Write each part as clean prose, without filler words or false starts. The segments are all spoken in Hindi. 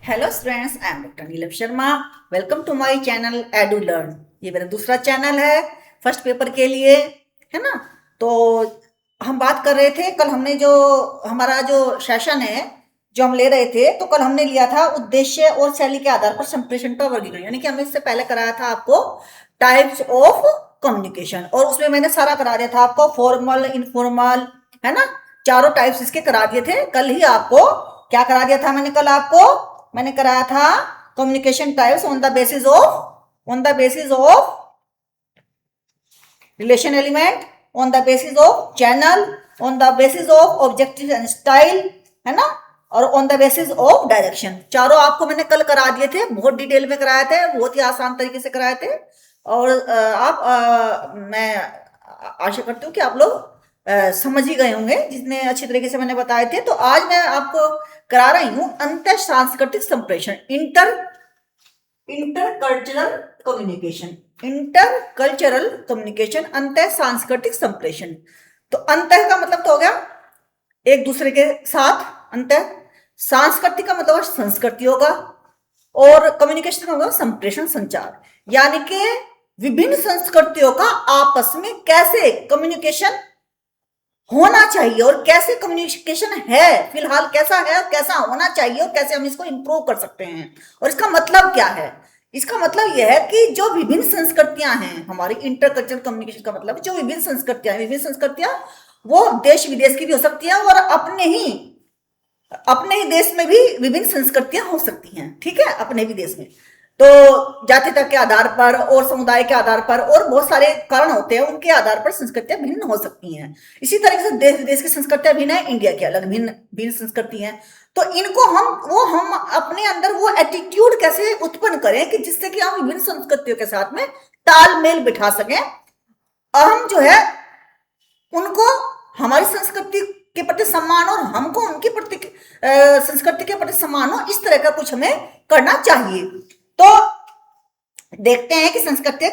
Hello students, I am doctor Neelam Sharma. Welcome to my channel Edu Learn. ये मेरा दूसरा चैनल है फर्स्ट पेपर के लिए, है ना। तो हम बात कर रहे थे, कल हमने जो हमारा जो सेशन है जो हम ले रहे थे, तो कल हमने लिया था उद्देश्य और शैली के आधार पर संप्रेषण का वर्गीकरण, यानी कि हमने इससे पहले कराया था आपको टाइप्स ऑफ कम्युनिकेशन, और उसमें मैंने सारा करा दिया था आपको, फॉर्मल, इनफॉर्मल, है ना। चारों टाइप्स इसके करा दिए थे कल ही आपको। क्या करा दिया था मैंने कल आपको? मैंने कराया था communication types on the basis of relation element, on the basis of channel, on the basis of objective and style, है ना, और on the basis of direction. चारों आपको मैंने कल करा दिए थे, बहुत डिटेल में कराए थे, बहुत ही आसान तरीके से कराए थे। और मैं आशा करती हूँ कि आप लोग समझ ही गए होंगे जितने अच्छी तरीके से मैंने बताए थे। तो आज मैं आपको करा रही हूं अंतर सांस्कृतिक संप्रेषण, इंटरकल्चरल कम्युनिकेशन, इंटरकल्चरल कम्युनिकेशन, अंतर सांस्कृतिक संप्रेषण। तो अंतर का मतलब तो हो गया एक दूसरे के साथ अंतर, सांस्कृतिक का मतलब संस्कृतियों का, और कम्युनिकेशन का मतलब संप्रेषण, संचार, यानी कि विभिन्न संस्कृतियों का आपस में कैसे कम्युनिकेशन होना चाहिए और कैसे कम्युनिकेशन है फिलहाल, कैसा है और कैसा होना चाहिए, और कैसे हम इसको इंप्रूव कर सकते हैं, और इसका मतलब क्या है। इसका मतलब यह है कि जो विभिन्न संस्कृतियां हैं हमारी, इंटरकल्चरल कम्युनिकेशन का मतलब जो विभिन्न संस्कृतियां वो देश विदेश की भी हो सकती हैं, और अपने ही देश में भी विभिन्न संस्कृतियां हो सकती हैं, ठीक है, अपने भी देश में। तो जातिता के आधार पर और समुदाय के आधार पर और बहुत सारे कारण होते हैं, उनके आधार पर संस्कृतियां भिन्न हो सकती हैं। इसी तरीके से देश विदेश की संस्कृतियां भिन्न है, इंडिया की अलग भिन्न भिन्न संस्कृति है। तो इनको हम अपने अंदर वो एटीट्यूड कैसे उत्पन्न करें कि जिससे कि हम विभिन्न संस्कृतियों के साथ में तालमेल बिठा सकें, हम जो है उनको हमारी संस्कृति के प्रति सम्मान और हमको उनके प्रति संस्कृति के प्रति सम्मान हो, इस तरह का कुछ हमें करना चाहिए। तो देखते हैं कि संस्कृति,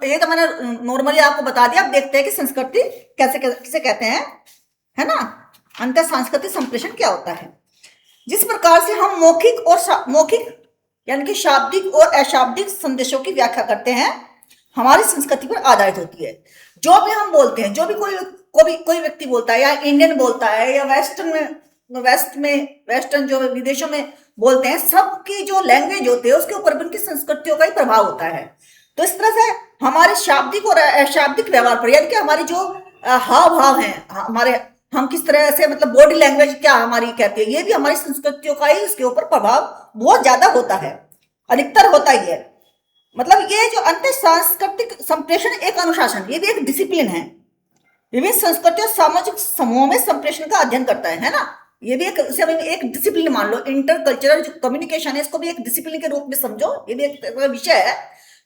ये तो मैंने नॉर्मली आपको बता दिया, अब देखते हैं कि संस्कृति किसे कहते हैं, है ना। अंतर सांस्कृतिक संप्रेषण क्या होता है? जिस प्रकार से हम मौखिक यानी कि शाब्दिक और अशाब्दिक संदेशों की व्याख्या करते हैं, हमारी संस्कृति पर आधारित होती है। जो भी हम बोलते हैं, जो भी कोई व्यक्ति बोलता है, या इंडियन बोलता है, या वेस्टर्न जो विदेशों में बोलते हैं, सबकी जो लैंग्वेज होती है उसके ऊपर भी उनकी संस्कृतियों का ही प्रभाव होता है। तो इस तरह से हमारे शाब्दिक और अशाब्दिक व्यवहार पर, यानी कि हमारी जो हाव भाव है, हमारे हम किस तरह से, मतलब बॉडी लैंग्वेज क्या हमारी कहती है, ये भी हमारी संस्कृतियों का ही इसके ऊपर प्रभाव बहुत ज्यादा होता है, अधिकतर होता ही है। मतलब ये जो अंतर सांस्कृतिक संप्रेषण एक अनुशासन, ये भी एक डिसिप्लिन है, विभिन्न संस्कृतियों सामाजिक समूहों में संप्रेषण का अध्ययन करता है ना। ये भी एक डिसिप्लिन मान लो, इंटरकल्चरल जो कम्युनिकेशन है इसको भी एक डिसिप्लिन के रूप में समझो। ये भी एक विषय है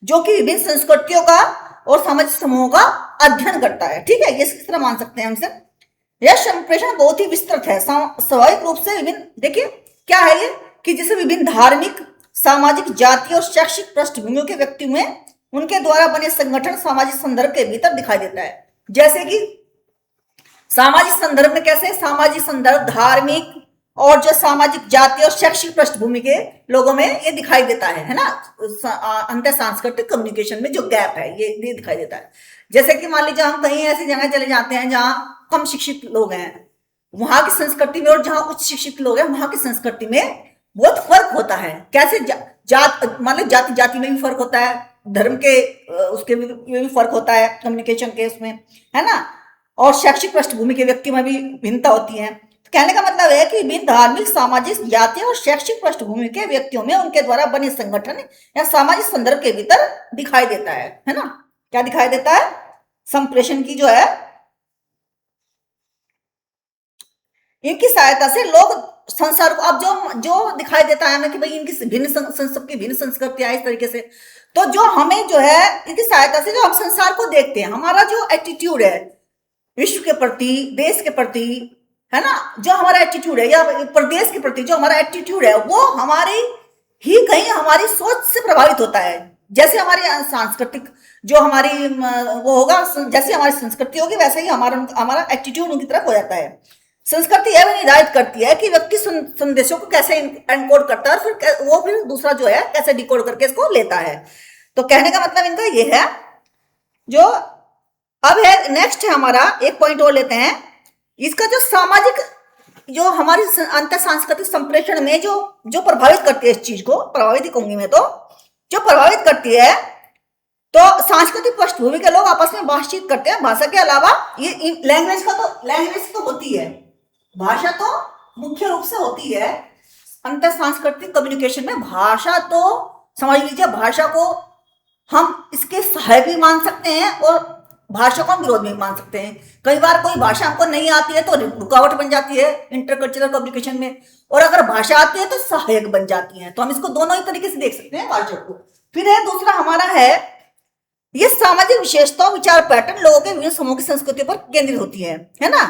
जो कि विभिन्न संस्कृतियों का और सामाजिक समूहों का अध्ययन करता है, ठीक है। ये किस तरह मान सकते हैं हमसे, यह संप्रेषण बहुत ही विस्तृत है, स्वाभाविक रूप से विभिन्न, देखिए क्या है ये कि जैसे विभिन्न धार्मिक, सामाजिक, जातीय और शैक्षिक पृष्ठभूमियों के व्यक्तियों में उनके द्वारा बने संगठन सामाजिक संदर्भ के भीतर दिखाई देता है। जैसे कि सामाजिक संदर्भ में कैसे, सामाजिक संदर्भ धार्मिक और जो सामाजिक, जातीय और शैक्षिक पृष्ठभूमि के लोगों में ये दिखाई देता है ना। अंतर सांस्कृतिक कम्युनिकेशन में जो गैप है ये दिखाई देता है। जैसे कि मान लीजिए हम कहीं ऐसी जगह चले जाते हैं जहां कम शिक्षित लोग हैं, वहां की संस्कृति में, और जहां उच्च शिक्षित लोग हैं वहां की संस्कृति में बहुत फर्क होता है। कैसे, जात मान लो जाति में भी फर्क होता है, धर्म के उसके भी फर्क होता है, कम्युनिकेशन के उसमें, है ना, और शैक्षिक पृष्ठभूमि के व्यक्ति में भी भिन्नता होती है। तो कहने का मतलब है कि विभिन्न धार्मिक, सामाजिक, जातीय और शैक्षिक पृष्ठभूमि के व्यक्तियों में उनके द्वारा बने संगठन या सामाजिक संदर्भ के भीतर दिखाई देता है ना। क्या दिखाई देता है? संप्रेषण की जो है, इनकी सहायता से लोग संसार को, अब जो दिखाई देता है हमें कि भाई इनकी सबकी भिन्न संस्कृतियां इस तरीके से, तो जो हमें जो है इनकी सहायता से जो हम संसार को देखते हैं, हमारा जो एटीट्यूड है विश्व के प्रति, देश के प्रति, है ना, जो हमारा एटीट्यूड है, या प्रदेश के प्रति जो हमारा एटीट्यूड है, वो हमारी ही कहीं हमारी सोच से प्रभावित होता है। जैसे हमारी सांस्कृतिक जो हमारी वो होगा, जैसे हमारी संस्कृति होगी वैसे ही हमारा एटीट्यूड उनकी तरफ हो जाता है। संस्कृति यह निर्धारित करती है कि व्यक्ति संदेशों को कैसे एनकोड करता है और फिर वो फिर दूसरा जो है कैसे डिकोड करके इसको लेता है। तो कहने का मतलब इनका ये है। जो अब है नेक्स्ट है हमारा एक पॉइंट और लेते हैं। इसका जो सामाजिक जो हमारी अंतर सांस्कृतिक संप्रेषण में जो जो प्रभावित करती है, इस चीज को प्रभावित ही कहूंगी मैं, तो जो प्रभावित करती है, तो सांस्कृतिक पृष्ठभूमि के लोग आपस में बातचीत करते हैं। भाषा के अलावा ये लैंग्वेज तो होती है, भाषा तो मुख्य रूप से होती है अंतर सांस्कृतिक कम्युनिकेशन में। भाषा तो समझ लीजिए, भाषा को हम इसके सहायक भी मान सकते हैं और भाषा को हम विरोध भी मान सकते हैं। कई बार कोई भाषा हमको नहीं आती है तो रुकावट बन जाती है इंटरकल्चरल कम्युनिकेशन में, और अगर भाषा आती है तो सहायक बन जाती है। तो हम इसको दोनों ही तरीके से देख सकते हैं भाषा को। फिर है दूसरा हमारा है, ये सामाजिक विशेषताओं विचार पैटर्न लोगों के विभिन्न समूह की संस्कृति पर केंद्रित होती है ना।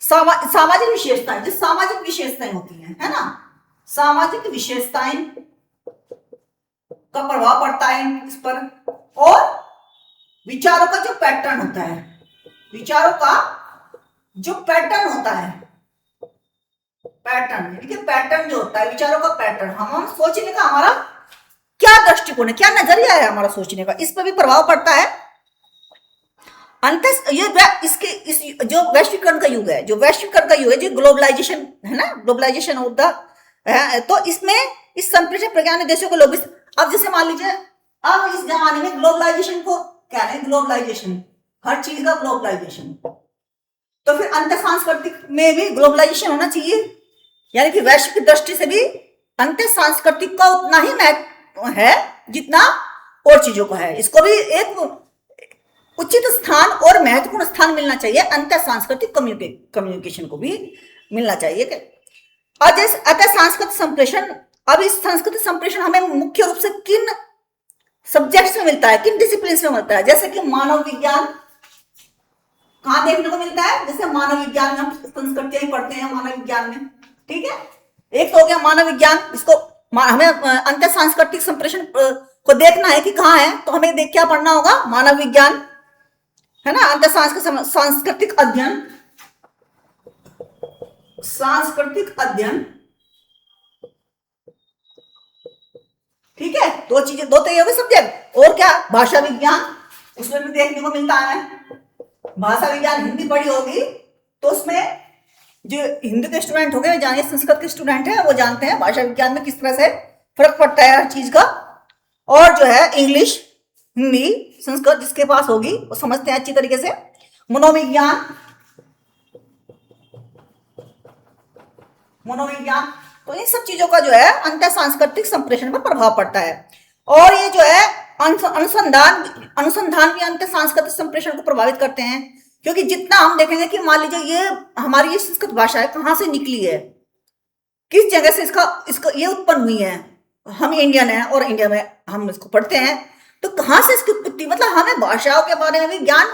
सामाजिक विशेषताएं, जो सामाजिक विशेषताएं होती है ना, सामाजिक विशेषताएं का प्रभाव पड़ता है इस पर। और विचारों का जो पैटर्न होता है, विचारों का जो पैटर्न होता है, पैटर्न यानी कि पैटर्न जो होता है, विचारों का पैटर्न, हम सोचने का हमारा क्या दृष्टिकोण है, क्या नजरिया है हमारा सोचने का, इस पर भी प्रभाव पड़ता है। इस जो वैश्वीकरण का युग है, जो वैश्वीकरण का युग है, जो ग्लोबलाइजेशन है ना, ग्लोबलाइजेशन ऑफ द, तो इसमें इस संप्रेषण प्रज्ञान देशों के लोग, अब जैसे मान लीजिए अब इस जमाने में ग्लोबलाइजेशन को क्या है, ग्लोबलाइजेशन, हर चीज का ग्लोबलाइजेशन, तो फिर अंतर सांस्कृतिक में भी ग्लोबलाइजेशन होना चाहिए। यानी कि वैश्विक दृष्टि से भी अंतर सांस्कृतिक का उतना ही महत्व है जितना और चीजों का है। इसको भी एक उचित स्थान और महत्वपूर्ण स्थान मिलना चाहिए, अंतर सांस्कृतिक कम्युनिकेशन को भी मिलना चाहिए। और जैसे अतः सांस्कृतिक संप्रेषण, अब इस सांस्कृतिक संप्रेषण हमें मुख्य रूप से किन सब्जेक्ट्स में मिलता है, किन डिसिप्लिन में मिलता है, जैसे कि मानव विज्ञान, कहां देखने को मिलता है, जैसे मानव विज्ञान में हम संस्कृतियां ही पढ़ते हैं मानव विज्ञान में, ठीक है। एक तो हो गया मानव विज्ञान, इसको हमें अंतर सांस्कृतिक संप्रेषण को देखना है कि कहाँ है, तो हमें देख क्या पढ़ना होगा, मानव विज्ञान है ना, अंतर सांस्कृतिक अध्ययन, सांस्कृतिक अध्ययन, ठीक है। दो चीजें, दो तो ये हो गए सब्जेक्ट। और क्या, भाषा विज्ञान, उसमें भी देखने को मिलता है। भाषा विज्ञान हिंदी पढ़ी होगी तो उसमें जो हिंदी के स्टूडेंट हो गए जानिए, संस्कृत के स्टूडेंट है वो जानते हैं भाषा विज्ञान में किस तरह से फर्क पड़ता है हर चीज का। और जो है इंग्लिश, हिंदी, संस्कृत जिसके पास होगी वो समझते हैं अच्छी तरीके से। मनोविज्ञान, मनोविज्ञान, तो इन सब चीजों का जो है अंतर सांस्कृतिक संप्रेषण पर प्रभाव पड़ता है। और ये जो है अनुसंधान भी अंतर सांस्कृतिक संप्रेषण को प्रभावित करते हैं, क्योंकि जितना हम देखेंगे कि मान लीजिए ये हमारी ये संस्कृत भाषा है, कहाँ से निकली है, किस जगह से इसका ये उत्पन्न हुई है, हम इंडियन है और इंडिया में हम इसको पढ़ते हैं, तो कहाँ से इसकी उत्पत्ति, मतलब हमें भाषाओं के बारे में भी ज्ञान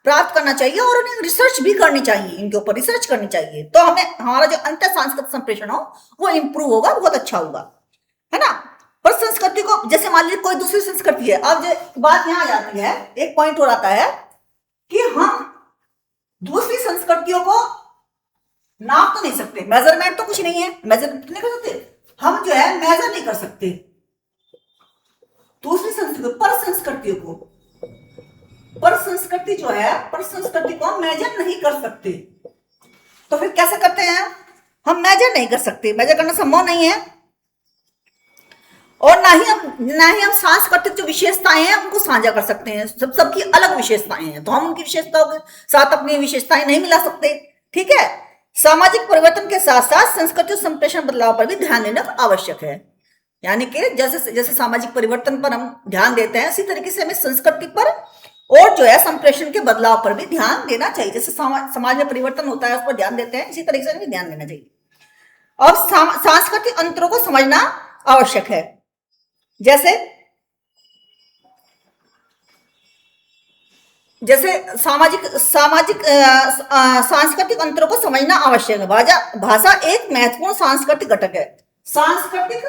प्राप्त करना चाहिए और उन्हें रिसर्च भी करनी चाहिए, इनके ऊपर रिसर्च करनी चाहिए। तो हमें हमारा जो अंतर सांस्कृतिक संप्रेषण हो वो इंप्रूव होगा, बहुत अच्छा होगा, है ना। पर संस्कृति को, जैसे मान लीजिए कोई दूसरी संस्कृति है, अब जो बात यहाँ आ जाती है, एक पॉइंट और आता है कि हम दूसरी संस्कृतियों को नाप तो नहीं सकते, मेजरमेंट तो कुछ नहीं है, मेजरमेंट नहीं कर सकते हम, जो है मेजर नहीं कर सकते दूसरी संस्कृति, पर संस्कृतियों को, पर संस्कृति जो है, पर संस्कृति को हम मेजर नहीं कर सकते। तो फिर कैसे करते हैं हम मेजर नहीं कर सकते, मेजर करना संभव नहीं है। और ना ही हम सांस्कृतिक जो विशेषताएं हैं उनको साझा कर सकते हैं, सबकी अलग विशेषताएं हैं, तो हम उनकी विशेषताओं के साथ अपनी विशेषताएं नहीं मिला सकते, ठीक है। सामाजिक परिवर्तन के साथ साथ संस्कृति संप्रेषण बदलाव पर भी ध्यान देना आवश्यक है। यानी कि जैसे जैसे सामाजिक परिवर्तन पर हम ध्यान देते हैं, इसी तरीके से हमें संस्कृति पर और जो है संप्रेषण के बदलाव पर भी ध्यान देना चाहिए। जैसे समाज में परिवर्तन होता है उस पर ध्यान देते हैं, इसी तरीके से भी ध्यान देना चाहिए। और सांस्कृतिक अंतरों को समझना आवश्यक है। जैसे सांस्कृतिक अंतरों को समझना आवश्यक है। भाषा एक महत्वपूर्ण सांस्कृतिक घटक है। सांस्कृतिक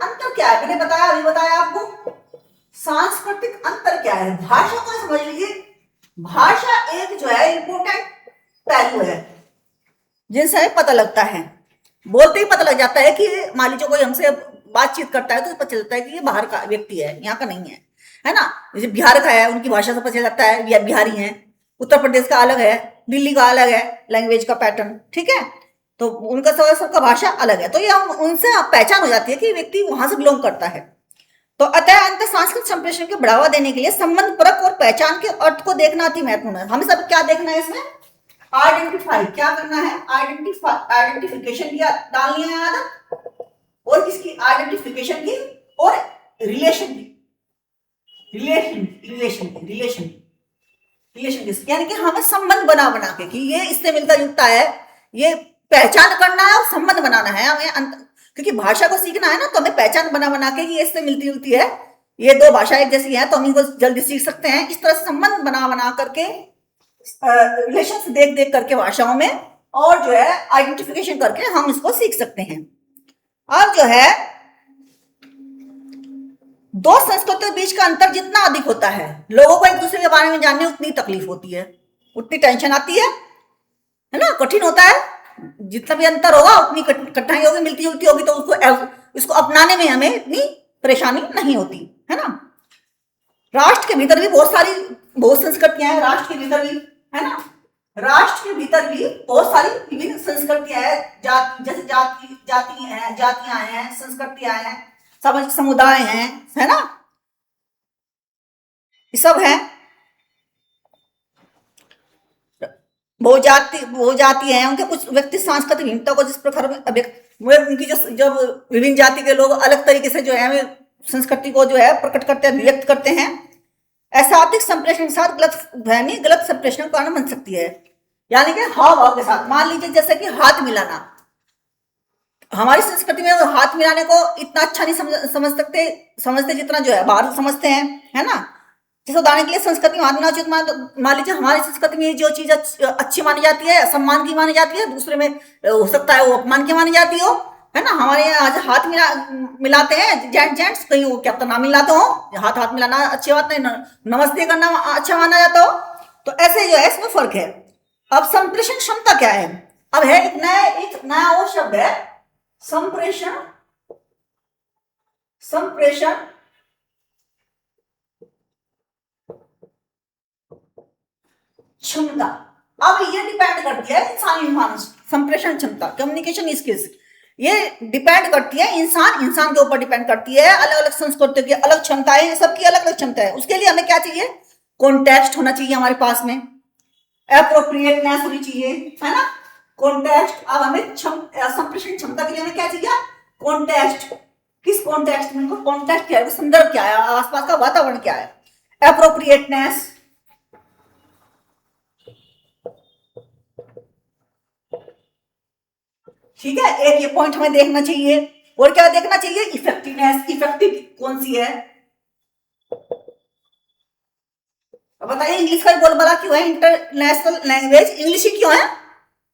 अंतर क्या है, मैंने बताया, अभी बताया आपको। सांस्कृतिक अंतर क्या है, भाषा को समझ लीजिए। भाषा एक जो है इंपोर्टेंट पहलू है, जिनसे हमें पता लगता है। बोलते ही पता लग जाता है कि मान लीजिए कोई हमसे बातचीत करता है तो पता चलता है कि ये बाहर का व्यक्ति है, यहाँ का नहीं है ना। जैसे बिहार का है, उनकी भाषा से पता चल जाता है ये बिहारी हैं। उत्तर प्रदेश का अलग है, दिल्ली का अलग है लैंग्वेज का पैटर्न, ठीक है। तो उनका सबका भाषा अलग है, तो ये हम उनसे पहचान हो जाती है कि व्यक्ति वहां से बिलोंग करता है। तो अतः अंतर सांस्कृतिक संप्रेषण को बढ़ावा देने के लिए संबंध परख और पहचान के अर्थ को देखना अति महत्वपूर्ण है। हमें सब क्या देखना है इसमें? आइडेंटिफाई, क्या करना है? आइडेंटिफिकेशन की डालनी है आदत, और किसकी? आइडेंटिफिकेशन की, और रिलेशन की, रिलेशन की, यानी कि हमें संबंध बना के कि ये इससे मिलता जुलता है, ये पहचान करना है और संबंध बनाना है हमें। क्योंकि भाषा को सीखना है ना, तो हमें पहचान बना के ये इससे मिलती जुलती है, ये दो भाषा एक जैसी है तो हम इनको जल्दी सीख सकते हैं। इस तरह से संबंध बना करके, रिलेशन देख करके भाषाओं में, और जो है आइडेंटिफिकेशन करके हम इसको सीख सकते हैं। और जो है दो संस्कृतियों के बीच का अंतर जितना अधिक होता है, लोगों को एक दूसरे के बारे में जानने उतनी तकलीफ होती है, उतनी टेंशन आती है ना, कठिन होता है। जितना भी अंतर होगा उतनी कठिनाई होगी, मिलती जुलती होगी, तो उसको अपनाने में हमें इतनी परेशानी नहीं होती, है ना। राष्ट्र के भीतर भी बहुत संस्कृतियां हैं, राष्ट्र के भीतर भी, है ना। राष्ट्र के भीतर भी बहुत सारी विभिन्न संस्कृतियां हैं, जैसे जातियां हैं, संस्कृतियां हैं, सामाजिक समुदाय हैं, है ना, ये सब है। बहु जाति है, उनके कुछ व्यक्ति सांस्कृतिक भिन्नता को जिस प्रकार उनकी जो जब विभिन्न जाति के लोग अलग तरीके से जो है संस्कृति को जो है प्रकट करते हैं, व्यक्त करते हैं, अशाब्दिक संप्रेषण के साथ गलत संप्रेषण का कारण बन सकती है। यानी कि हाव भाव के साथ, मान लीजिए जैसे कि हाथ मिलाना, हमारी संस्कृति में हाथ मिलाने को इतना अच्छा नहीं समझते जितना जो है बाहर समझते हैं, है ना। जैसे उदाहरण के लिए संस्कृति मान लीजिए हमारी संस्कृति में जो चीज अच्छी मानी जाती है, सम्मान की मानी जाती है, दूसरे में हो सकता है वो अपमान की मानी जाती हो, है ना। हमारे यहाँ आज हाथ मिलाते हैं जेंट्स, कहीं वो क्या पता ना मिलाते हो, हाथ मिलाना अच्छी बात नहीं, नमस्ते करना अच्छा माना जाता हो। तो ऐसे जो है इसमें फर्क है। अब संप्रेषण क्षमता क्या है? अब है एक नया वो शब्द है, संप्रेषण क्षमता। अब ये डिपेंड करती है इंसानी संप्रेषण क्षमता, कम्युनिकेशन स्किल्स, ये डिपेंड करती है इंसान के ऊपर डिपेंड करती है। अलग अलग संस्कृतियों की अलग क्षमताएं, सबकी अलग अलग क्षमता है। उसके लिए हमें क्या चाहिए? कॉन्टेक्स्ट होना चाहिए हमारे पास में, एप्रोप्रिएटनेस होनी चाहिए, है ना, कॉन्टेक्स्ट। अब हमें संप्रेषण क्षमता के लिए हमें क्या चाहिए? कॉन्टेक्स्ट। किस कॉन्टेक्स्ट में? कॉन्टेक्स्ट क्या है, संदर्भ क्या है, आसपास का वातावरण क्या है। एप्रोप्रिएटनेस, ठीक है, एक ये पॉइंट हमें देखना चाहिए। और क्या देखना चाहिए? इफेक्टिवनेस, इफेक्टिव कौन सी है। बताइए, इंग्लिश का बोलबाला क्यों है? इंटरनेशनल लैंग्वेज इंग्लिश ही क्यों है?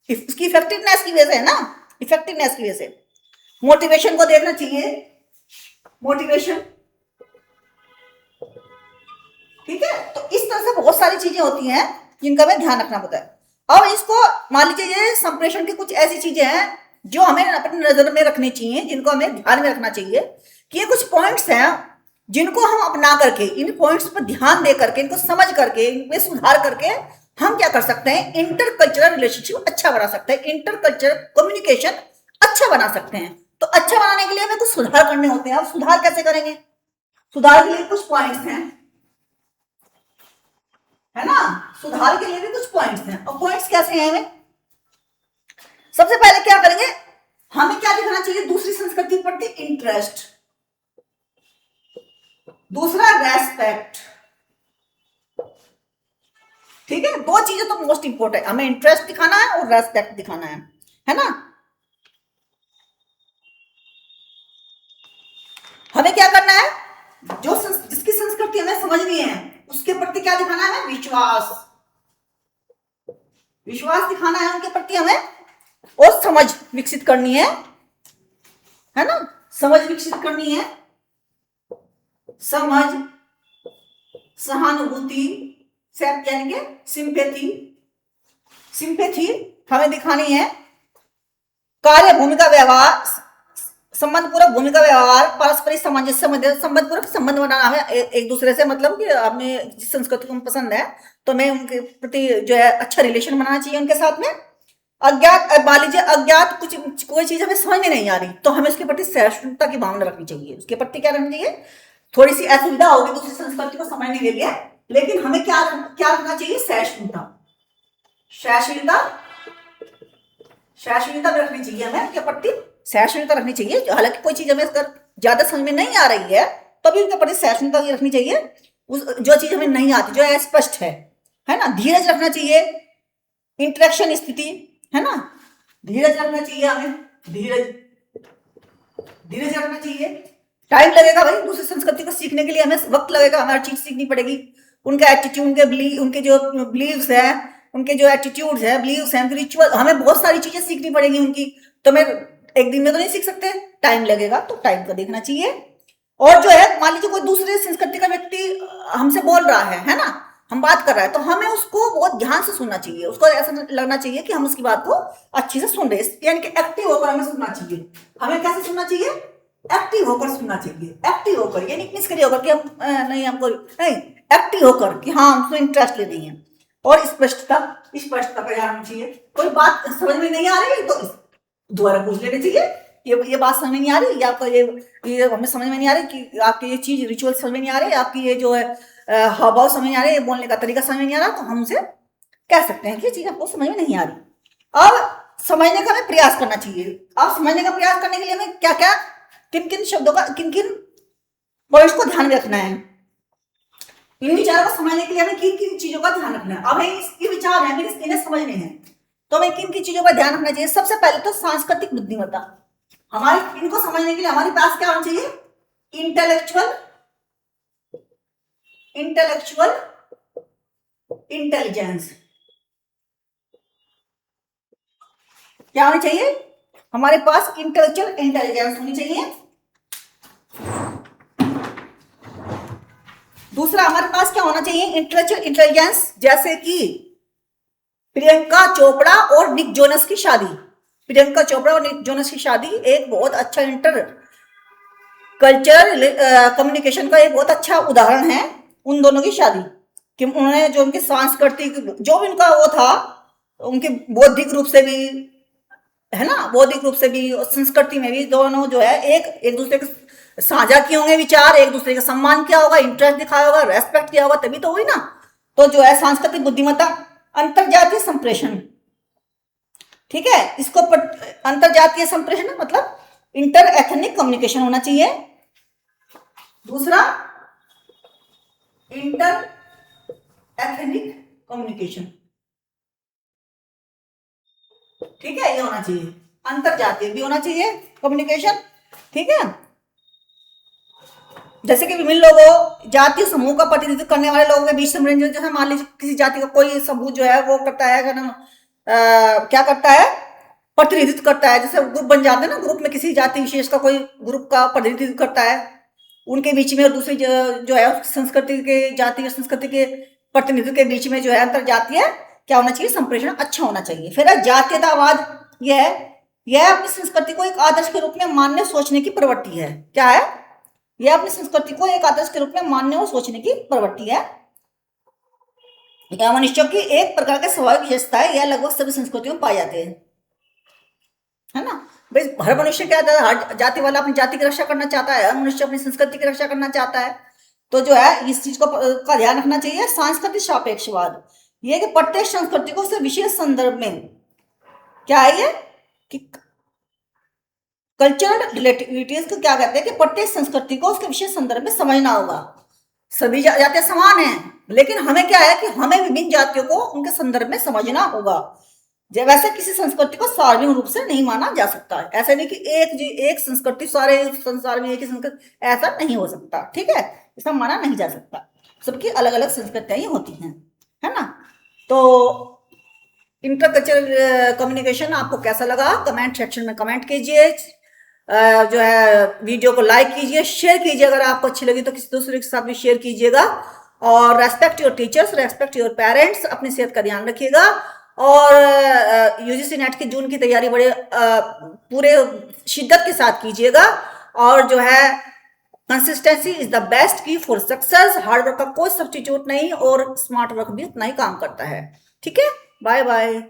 इसकी इफेक्टिवनेस की वजह से है ना, इफेक्टिवनेस की वजह से। मोटिवेशन को देखना चाहिए, मोटिवेशन, ठीक है। तो इस तरह से बहुत सारी चीजें होती हैं जिनका हमें ध्यान रखना पड़ता है। अब इसको मान लीजिए ये संप्रेषण की कुछ ऐसी चीजें हैं जो हमें अपनी नजर में रखनी चाहिए, जिनको हमें ध्यान में रखना चाहिए कि ये कुछ पॉइंट्स हैं जिनको हम अपना करके, इन पॉइंट्स पर ध्यान दे करके, इनको समझ करके, इनमें सुधार करके हम क्या कर सकते हैं? इंटरकल्चरल रिलेशनशिप अच्छा बना सकते हैं, इंटरकल्चरल कम्युनिकेशन अच्छा बना सकते हैं। तो अच्छा बनाने के लिए हमें कुछ सुधार करने होते हैं। अब सुधार कैसे करेंगे? सुधार के लिए कुछ पॉइंट्स हैं, है ना, सुधार के लिए भी कुछ पॉइंट्स हैं। और पॉइंट्स कैसे हैं? हमें सबसे पहले क्या करेंगे? हमें क्या दिखाना चाहिए? दूसरी संस्कृति के प्रति इंटरेस्ट, दूसरा रेस्पेक्ट, ठीक है। दो चीजें तो मोस्ट इंपोर्टेंट, हमें इंटरेस्ट दिखाना है और रेस्पेक्ट दिखाना है ना। हमें क्या करना है? जिसकी संस्कृति हमें समझनी है उसके प्रति क्या दिखाना है? विश्वास दिखाना है उनके प्रति हमें, और समझ विकसित करनी है ना, समझ विकसित करनी है। समझ, सहानुभूति, यानी कि सिंपैथी हमें दिखानी है। कार्य भूमिका व्यवहार, संबंध पूर्वक भूमिका व्यवहार, पारस्परिक सामंजस्य, संबंध पूर्वक संबंध बनाना है एक दूसरे से, मतलब कि हमें जिस संस्कृति को पसंद है तो मैं उनके प्रति जो है अच्छा रिलेशन बनाना चाहिए उनके साथ में। अज्ञात, मान लीजिए अज्ञात कुछ कोई चीज हमें समझ में नहीं आ रही तो हमें उसके प्रति सहिष्णुता की भावना रखनी चाहिए। उसके प्रति क्या रखनी चाहिए, थोड़ी सी असुविधा होगी दूसरी संस्कृति को समझने के लिए, लेकिन हमें क्या क्या रखना चाहिए, सहिष्णुता, सहिष्णुता, सहिष्णुता रखनी चाहिए, हमें उनके प्रति सहिष्णुता रखनी चाहिए। हालांकि कोई चीज हमें अगर ज्यादा समझ में नहीं आ रही है तो भी उनके प्रति सहिष्णुता रखनी चाहिए। जो चीज हमें नहीं आती, जो अस्पष्ट है ना, धीरज रखना चाहिए, इंटरेक्शन स्थिति, है ना, धीरज रखना चाहिए हमें, धीरज रखना चाहिए। टाइम लगेगा भाई, दूसरी संस्कृति को सीखने के लिए हमें वक्त लगेगा, हमें हर चीज सीखनी पड़ेगी। उनका एटीट्यूड, उनके जो बिलीव्स है, उनके जो एटीट्यूड्स है, बिलीव्स हैं, रिचुअल, हमें बहुत सारी चीजें सीखनी पड़ेगी उनकी। तो मैं एक दिन में तो नहीं सीख सकते, टाइम लगेगा, तो टाइम को देखना चाहिए। और जो है, मान लीजिए कोई दूसरे संस्कृति का व्यक्ति हमसे बोल रहा है ना, हम बात कर रहे हैं, तो हमें उसको बहुत ध्यान से सुनना चाहिए। उसको ऐसा लगना चाहिए कि हम उसकी बात को अच्छे से सुन रहे हैं, यानी कि एक्टिव होकर हमें सुनना चाहिए। हमें कैसे सुनना चाहिए, एक्टिव होकर सुनना चाहिए। एक्टिव होकर यानी निष्क्रिय होकर कि हम नहीं, हमको नहीं, एक्टिव होकर कि हाँ हमको इंटरेस्ट ले रही है। और स्पष्टता का ध्यान चाहिए। कोई बात समझ में नहीं आ रही तो दोबारा पूछ लेनी चाहिए, ये बात समझ में नहीं आ रही, या आपका ये हमें समझ में नहीं आ रही कि आपकी ये चीज रिचुअल समझ में नहीं आ रही, आपकी ये जो है हाव भाव समझ में नहीं आ रही, ये बोलने का तरीका समझ में नहीं आ रहा, तो हम उसे कह सकते हैं कि ये चीज आपको समझ में नहीं आ रही। अब समझने का हमें प्रयास करना चाहिए। अब समझने का प्रयास करने के लिए हमें क्या क्या, किन किन शब्दों का, किन किन पॉइंट्स को ध्यान में रखना है, इन विचारों को समझने के लिए हमें किन किन चीजों का ध्यान रखना है। अब ये विचार है, हमें इन्हें समझने हैं, तो हमें किन किन चीजों का ध्यान रखना चाहिए। सबसे पहले तो सांस्कृतिक बुद्धिमत्ता, हमारे इनको समझने के लिए हमारे पास क्या होना चाहिए, इंटेलेक्चुअल इंटेलिजेंस। क्या होनी चाहिए, हमारे पास इंटेलेक्चुअल इंटेलिजेंस होनी चाहिए। दूसरा हमारे पास क्या होना चाहिए, इंटेलेक्चुअल इंटेलिजेंस, जैसे कि प्रियंका चोपड़ा और निक जोनस की शादी। प्रियंका चोपड़ा और निक जोनस की शादी एक बहुत अच्छा इंटर कल्चरल कम्युनिकेशन का एक बहुत अच्छा उदाहरण है। उन दोनों की शादी कि उन्होंने जो उनके सांस्कृतिक, जो भी उनका वो था, उनके बौद्धिक रूप से भी, है ना, बौद्धिक रूप से भी और संस्कृति में भी, दोनों जो है एक दूसरे के साझा किए होंगे विचार, एक दूसरे का सम्मान किया होगा, इंटरेस्ट दिखाया होगा, रेस्पेक्ट किया होगा, तभी तो हुई ना। तो जो है सांस्कृतिक बुद्धिमत्ता, अंतरजातीय संप्रेषण, ठीक है, इसको अंतरजातीय संप्रेषण मतलब इंटर एथनिक कम्युनिकेशन होना चाहिए। दूसरा इंटर एथनिक कम्युनिकेशन, ठीक है, ये होना चाहिए। अंतरजातीय भी होना चाहिए कम्युनिकेशन, ठीक है। जैसे कि विभिन्न लोगों, जातीय समूह का प्रतिनिधित्व करने वाले लोगों के बीच समन्वय, जैसे मान लीजिए किसी जाति का कोई समूह जो है वो करता है क्या करता है, प्रतिनिधित्व करता है। जैसे ग्रुप बन जाते हैं ना, ग्रुप में किसी जाति विशेष का कोई ग्रुप का प्रतिनिधित्व करता है, उनके बीच में और दूसरी जो है संस्कृति के, जाति और संस्कृति के प्रतिनिधित्व के बीच में जो है अंतरजातीय क्या होना चाहिए, संप्रेषण अच्छा होना चाहिए। फिर है जातीयतावाद, यह अपनी संस्कृति को एक आदर्श के रूप में मानने सोचने की प्रवृत्ति है। क्या है, यह अपनी संस्कृति को एक आदर्श के रूप में मानने और सोचने की प्रवृत्ति है। यह मनुष्यों की एक प्रकार की स्वाभाविक विशेषता है, यह लगभग सभी संस्कृतियों में पाए जाते हैं, है ना। भाई हर मनुष्य क्या है, हर जाति वाला अपनी जाति की रक्षा करना चाहता है, हर मनुष्य अपनी संस्कृति की रक्षा करना चाहता है। तो जो है इस चीज का ध्यान रखना चाहिए। सांस्कृतिक सापेक्षवाद, ये कि प्रत्येक संस्कृति को उसके विशेष संदर्भ में क्या है, ये कि कल्चरल रिलेटिविटीज को क्या कहते हैं कि प्रत्येक संस्कृति को उसके विशेष संदर्भ में समझना होगा। सभी जातियां समान हैं, लेकिन हमें क्या है कि हमें विभिन्न जातियों को उनके संदर्भ में समझना होगा। वैसे किसी संस्कृति को सार्वजनिक रूप से नहीं माना जा सकता है। ऐसा नहीं कि एक संस्कृति सारे संसार में एक ही संस्कृति, ऐसा नहीं हो सकता, ठीक है, इसका माना नहीं जा सकता। सबकी अलग अलग संस्कृतियां ही होती हैं, है ना। तो इंटरकल्चरल कम्युनिकेशन आपको कैसा लगा, कमेंट सेक्शन में कमेंट कीजिए। जो है वीडियो को लाइक कीजिए, शेयर कीजिए, अगर आपको अच्छी लगी तो किसी दूसरे के साथ भी शेयर कीजिएगा। और respect your teachers, respect your parents, अपनी सेहत का ध्यान रखिएगा और यूजीसी नेट की जून की तैयारी बड़े पूरे शिद्दत के साथ कीजिएगा। और जो है कंसिस्टेंसी इज द बेस्ट की फॉर सक्सेस। हार्ड वर्क का कोई सब्स्टिट्यूट नहीं और स्मार्ट वर्क भी उतना ही काम करता है। ठीक है, बाय बाय।